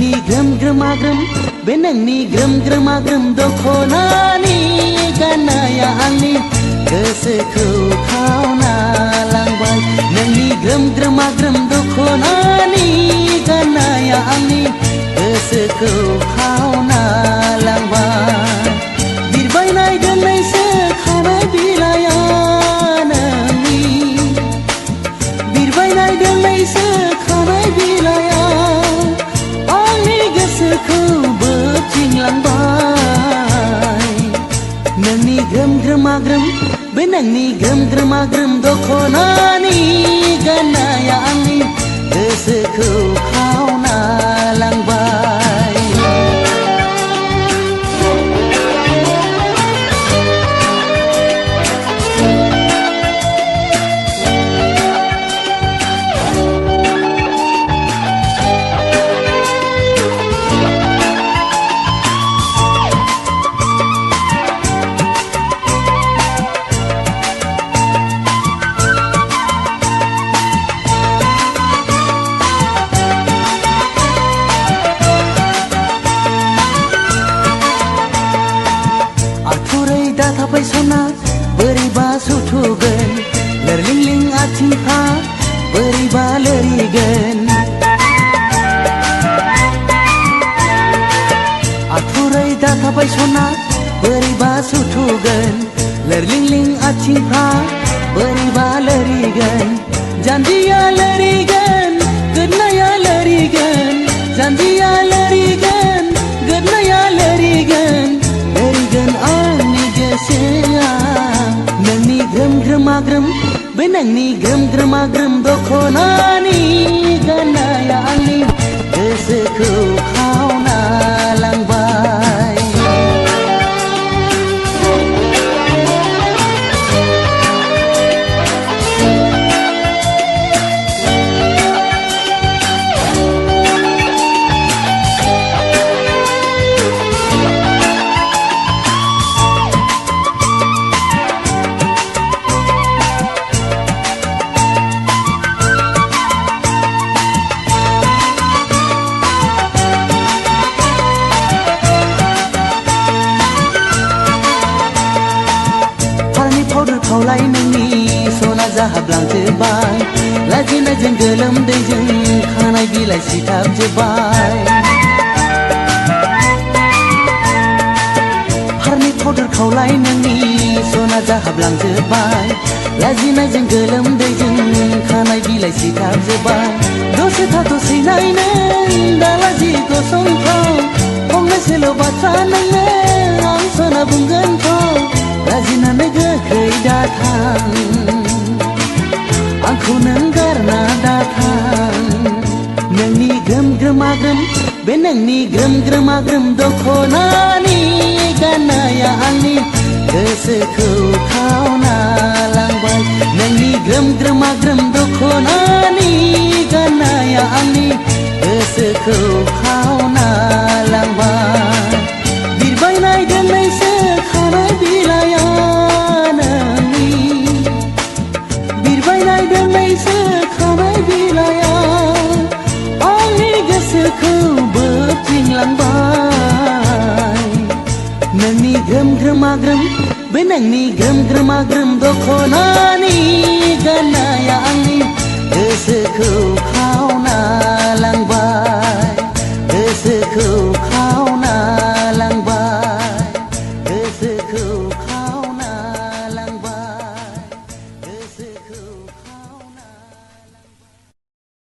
नोंनि ग्रोम ग्रोमा ग्रोम बे नोंनि ग्रोम ग्रोमा ग्रोम दख'नानि गाननाया आंनि गोसोखौ खावना लांबाय नोंनि ग्रोम ग्रोमा ग्रोम दख'नानि गाननाया आंनि गोसोखौ खावना लांबाय बिरबायनाय दोंनैसो खानाय बिलाइया नोंनि बिरबायनाय दोंनैसो खानाय बिलाइया आंनि गोसोखौ बोबथिंलांबाय नोंनि ग्रोम ग्रोमा ग्रोम बे नोंनि ग्रोम ग्रोमा ग्रोम दख'नानि गाननाया आंनि गोसोखौ खावना लांबाय थाबाय सना बोरैबा सौथुगोन लोरलिंलिं आथिंफ्रा बोरैबा लोरिगोन आथुरै दाथाबाय सना बोरैबा सौथुगोन लोरलिंलिं आथिंफ्रा बोरैबा लोरिगोन जान्जिया लोरिगोन गोदनाया लोरिगोन जान्जिया लोरिगोन गोदनाया लोरिगोन आंनि गोसोआ नोंनि ग्रोम ग्रोमा ग्रोम बे नोंनि ग्रोम ग्रोमा ग्रोम दख'नानि गाननाया आंनि गोसोखौ खावना लांबाय खावलाय नोंनि सना जाहाबलांजोबबाय लाजिनायजों गोलोमदैजों खानाय बिलाइ सिथाबजोबबाय फारनै पाउडार खावलाय नोंनि सना जाहाबलांजोबबाय लाजिनायजों गोलोमदैजों खानाय बिलाइ सिथाबजोबबाय दसे थाथ'सै नायनो दालाजि गसंथाव फंनैसोल' बाथ्रा नोंनो आं सना बुंगोनथ' लाजिनानै गोख्रै दाथां आंखौ नों गारना दाथां नोंनि ग्रोम ग्रोमा ग्रोम बे नोंनि ग्रोम ग्रोमा ग्रोम दख'नानि गाननाया आंनि गोसोखौ खावना लांबाय नोंनि ग्रोम ग्रोमा ग्रोम दख'नानि गाननाया आंनि गोसोखौ खावना लांबाय बिरबायनाय दोंनैसो खानाय बिलाइया नोंनि बिरबायनाय दोंनैसो खानाय बिलाइया आंनि गोसोखौ बोबथिंलांबाय नोंनि ग्रोम ग्रोमा ग्रोम बे नोंनि ग्रोम ग्रोमा ग्रोम दख'नानि गाननाया आंनि गोसोखौ